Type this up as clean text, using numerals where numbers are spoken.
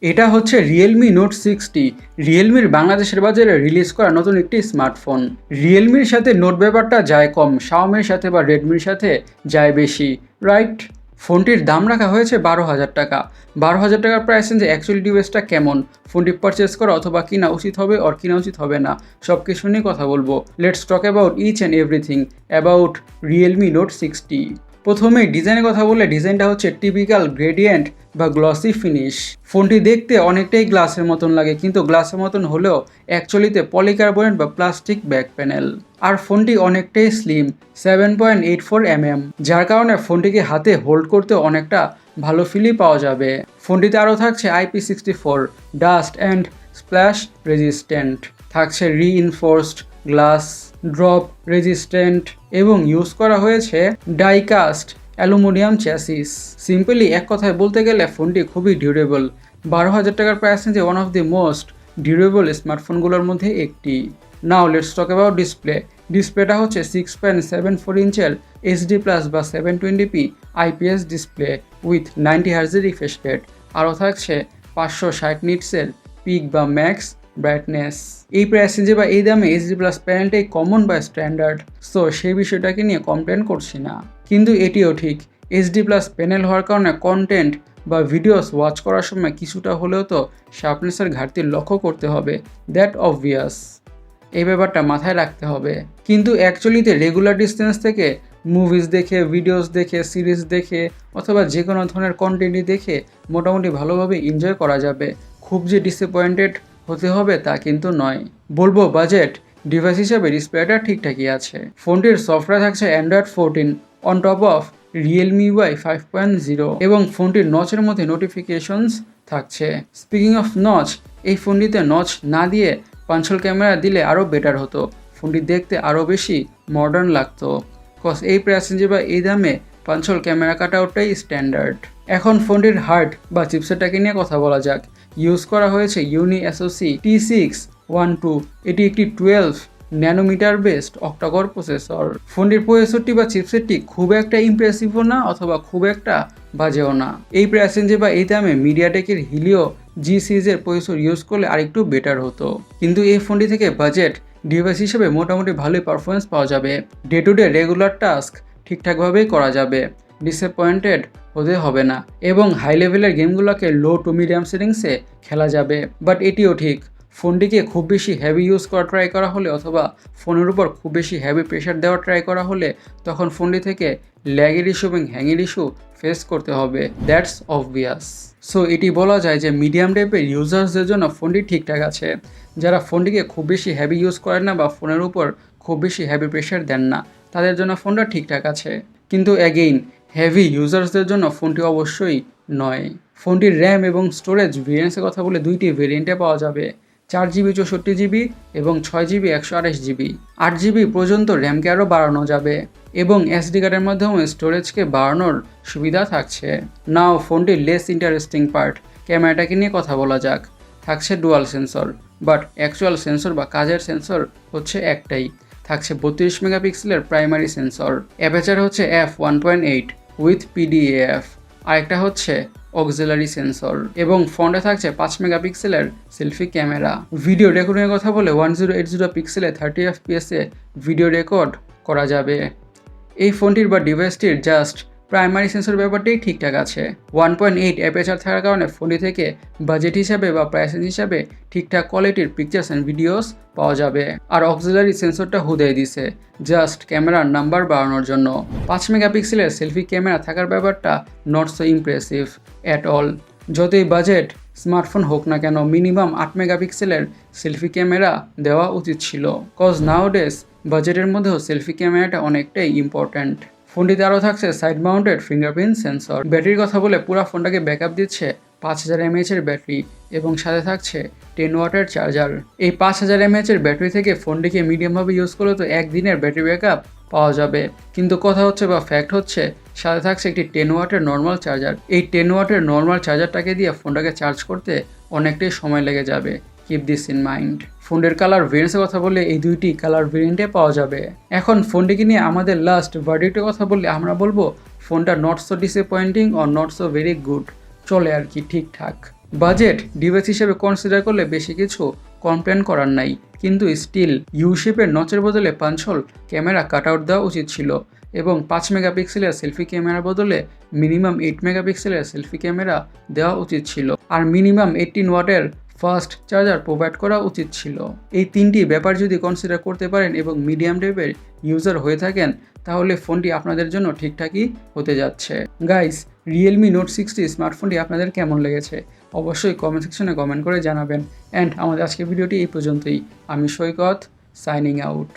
এটা হচ্ছে Realme Note 60। রিয়েলমির বাংলাদেশের বাজারে রিলিজ করা নতুন একটি স্মার্টফোন। রিয়েলমির সাথে নোট ব্যাপারটা যায় কম, শাওমির সাথে বা রেডমির সাথে যায় বেশি, রাইট? ফোনটির দাম রাখা হয়েছে 12,000 টাকা। 12,000 টাকার প্রাইস রেঞ্জে অ্যাকচুয়ালি ডিভাইসটা কেমন, ফোনটি পারচেস করা অথবা কিনা উচিত হবে আর কিনা উচিত হবে না, সব কিছু নিয়ে কথা বলবো। Let's talk about each and everything about Realme Note 60। প্রথমে ডিজাইনের কথা বললে, ডিজাইনটা হচ্ছে টিপিক্যাল গ্রেডিয়েন্ট বা গ্লসি ফিনিশ। ফোনটি দেখতে অনেকটাই গ্লাসের মতন লাগে, কিন্তু গ্লাসের মতন হলেও অ্যাকচুয়ালিতে পলিকার্বনেট বা প্লাস্টিক ব্যাক প্যানেল। আর ফোনটি অনেকটাই স্লিম, 7.84 mm, যার কারণে ফোনটিকে হাতে হোল্ড করতে অনেকটা ভালো ফিলই পাওয়া যাবে। ফোনটিতে আরও থাকছে IP64 dust and splash resistant, থাকছে রিইনফোর্সড গ্লাস, ড্রপ রেজিস্ট্যান্ট এবং ইউজ করা হয়েছে ডাইকাস্ট অ্যালুমিনিয়াম চ্যাসিস। সিম্পলি এক কথায় বলতে গেলে ফোনটি খুবই ডিউরেবল। 12,000 টাকার প্রাইস রেঞ্জে one of the most durable স্মার্টফোনগুলোর মধ্যে একটি। Now let's talk about display. ডিসপ্লেটা হচ্ছে 6.74 ইঞ্চের HD+ বা 720p IPS ডিসপ্লে উইথ 90 হার্জের রিফ্রেশ রেট। আরও থাকছে 560 নিটসের পিক বা ম্যাক্স ব্রাইটনেস। এই প্রাইস রেঞ্জে বা এই দামে HD+ প্যানেলটাই কমন বা স্ট্যান্ডার্ড, সো সেই বিষয়টাকে নিয়ে কমপ্লেন করছি না। কিন্তু এটিও ঠিক, HD+ প্যানেল হওয়ার কারণে কন্টেন্ট বা ভিডিওস ওয়াচ করার সময় কিছুটা হলেও তো শার্পনেসের ঘাটতি লক্ষ্য করতে হবে, দ্যাট অবভিয়াস। এই ব্যাপারটা মাথায় রাখতে হবে। কিন্তু অ্যাকচুয়ালিতে রেগুলার ডিস্টেন্স থেকে মুভিজ দেখে, ভিডিওস দেখে, সিরিজ দেখে অথবা যে কোনো ধরনের কন্টেন্টই দেখে মোটামুটি ভালোভাবে এনজয় করা যাবে। খুব যে ডিসঅ্যাপয়েন্টেড হতে হবে তা কিন্তু নয়। বলবো বাজেট ডিভাইস হিসাবে ডিসপ্লেটা ঠিকঠাকই আছে। ফোনটির সফটওয়্যার থাকছে Android 14 on top of Realme UI 5.0 এবং ফোনটির নচের মধ্যে নোটিফিকেশনস থাকছে। স্পিকিং অফ নচ, এই ফোনটিতে নচ না দিয়ে পাঞ্চল ক্যামেরা দিলে আরও বেটার হতো, ফোনটি দেখতে আরও বেশি মডার্ন লাগতো। কজ এই প্রাইস রেঞ্জে বা এই দামে পাঞ্চল ক্যামেরা কাটআউটটাই স্ট্যান্ডার্ড। এখন ফোনটির হার্ড বা চিপসেটটাকে নিয়ে কথা বলা যাক। ইউজ করা হয়েছে ইউনি SoC T612। এটি একটি 12 ন্যানোমিটার বেসড অক্টাকোর প্রসেসর। ফোনটির প্রসেসরটি বা চিপসেটটি খুব একটা ইমপ্রেসিভও না অথবা খুব একটা বাজেও না। এই প্রাইস রেঞ্জে বা এই দামে মিডিয়াটেকের হিলিও G সিরিজের প্রসেসর ইউজ করলে আরেকটু বেটার হতো। কিন্তু এই ফোনটি থেকে বাজেট ডিভাইস হিসেবে মোটামুটি ভালোই পারফরমেন্স পাওয়া যাবে। Day to day regular task ঠিকঠাকভাবেই করা যাবে, ডিসঅ্যাপয়েন্টেড হতে হবে না এবং হাই লেভেলের গেমগুলোকে লো টু মিডিয়াম সেটিংসে খেলা যাবে। বাট এটিও ঠিক, ফোনটিকে খুব বেশি হেভি ইউজ করা ট্রাই করা হলে অথবা ফোনের উপর খুব বেশি হেভি প্রেশার দেওয়া ট্রাই করা হলে তখন ফোনটি থেকে ল্যাগের ইস্যু এবং হ্যাংয়ের ইস্যু ফেস করতে হবে, দ্যাটস অবভিয়াস। সো এটি বলা যায় যে মিডিয়াম টাইপের ইউজার্সদের জন্য ফোনটি ঠিকঠাক আছে। যারা ফোনটিকে খুব বেশি হেভি ইউজ করেন না বা ফোনের উপর খুব বেশি হেভি প্রেশার দেন না, তাদের জন্য ফোনটা ঠিকঠাক আছে। কিন্তু অ্যাগেইন হেভি ইউজার্সদের জন্য ফোনটি অবশ্যই নয়। ফোনটির র্যাম এবং স্টোরেজ ভেরিয়েন্টসের কথা বলে দুইটি ভেরিয়েন্টে পাওয়া যাবে, 4GB 64GB এবং 6GB 128GB। 8GB পর্যন্ত র্যামকে আরও বাড়ানো যাবে এবং SD কার্ডের মাধ্যমে স্টোরেজকে বাড়ানোর সুবিধা থাকছে। নাও ফোনটির লেস ইন্টারেস্টিং পার্ট, ক্যামেরাটাকে নিয়ে কথা বলা যাক। থাকছে dual sensor, but actual sensor বা কাজের সেন্সর হচ্ছে একটাই। থাকছে 32 মেগাপিক্সেলের প্রাইমারি সেন্সর, অ্যাপারচার হচ্ছে f1.8 উইথ PDAF, আরেকটা হচ্ছে অক্সিলারি সেন্সর এবং ফ্রন্টে থাকছে 5 মেগাপিক্সেলের সেলফি ক্যামেরা। ভিডিও রেকর্ডিংয়ের কথা বলে 1080 পিক্সেলে 30 FPS ভিডিও রেকর্ড করা যাবে। এই ফোনটির বা ডিভাইসটির জাস্ট প্রাইমারি সেন্সর ব্যাপারটাই ঠিকঠাক আছে। 1.8 অ্যাপারচার থাকার কারণে ফোনটি থেকে বাজেট হিসাবে বা প্রাইস হিসাবে ঠিকঠাক কোয়ালিটির পিকচার্স অ্যান্ড ভিডিওস পাওয়া যাবে। আর অক্সিলারি সেন্সরটা হুদাই দিছে জাস্ট ক্যামেরার নাম্বার বাড়ানোর জন্য। 5 মেগাপিক্সেলের সেলফি ক্যামেরা থাকার ব্যাপারটা not so impressive at all. যতই বাজেট স্মার্টফোন হোক না কেন, মিনিমাম 8 মেগাপিক্সেলের সেলফি ক্যামেরা দেওয়া উচিত ছিল, কজ নাওডেজ বাজেটের মধ্যেও সেলফি ক্যামেরাটা অনেকটাই ইম্পর্ট্যান্ট। ফোনটিতে আরও থাকছে সাইড মাউন্টেড ফিঙ্গারপ্রিন্ট সেন্সর। ব্যাটারির কথা বলে পুরো ফোনটাকে ব্যাকআপ দিচ্ছে 5000 mAh ব্যাটারি এবং সাথে থাকছে 10 ওয়াটের চার্জার। এই 5000 mAh ব্যাটারি থেকে ফোনটিকে মিডিয়ামভাবে ইউজ করলে তো একদিনের ব্যাটারি ব্যাকআপ পাওয়া যাবে, কিন্তু কথা হচ্ছে বা ফ্যাক্ট হচ্ছে সাথে থাকছে একটি 10 ওয়াটের নর্মাল চার্জার। এই 10 ওয়াটের নর্মাল চার্জারটাকে দিয়ে ফোনটাকে চার্জ করতে অনেকটাই সময় লেগে যাবে, কিপ দিস ইন মাইন্ড। ফোনের কালার ভেরিয়েন্টসের কথা বললে এই দুইটি কালার ভেরিয়েন্টে পাওয়া যাবে। এখন ফোনটিকে নিয়ে আমাদের লাস্ট ভার্ডিক্টের কথা বললে আমরা বলবো ফোনটা not so disappointing or not so very good, চলে আর কি ঠিকঠাক। বাজেট ডিভাইস হিসেবে কনসিডার করলে বেশি কিছু কমপ্লেন করার নাই, কিন্তু স্টিল ইউ শেপের নচের বদলে পাঞ্চহোল ক্যামেরা কাট আউট দেওয়া উচিত ছিল এবং 5 মেগাপিক্সেলের সেলফি ক্যামেরার বদলে মিনিমাম 8 মেগাপিক্সেলের সেলফি ক্যামেরা দেওয়া উচিত ছিল, আর মিনিমাম 18 ওয়াটের ফাস্ট চার্জার প্রোভাইড করা উচিত ছিল। এই তিনটি ব্যাপার যদি কনসিডার করতে পারেন এবং মিডিয়াম টাইপের ইউজার হয়ে থাকেন, তাহলে ফোনটি আপনাদের জন্য ঠিকঠাকই হতে যাচ্ছে। গাইস, রিয়েলমি নোট 60 স্মার্টফোনটি আপনাদের কেমন লেগেছে অবশ্যই কমেন্ট সেকশনে কমেন্ট করে জানাবেন। অ্যান্ড আমাদের আজকের ভিডিওটি এই পর্যন্তই। আমি সৈকত, সাইনিং আউট।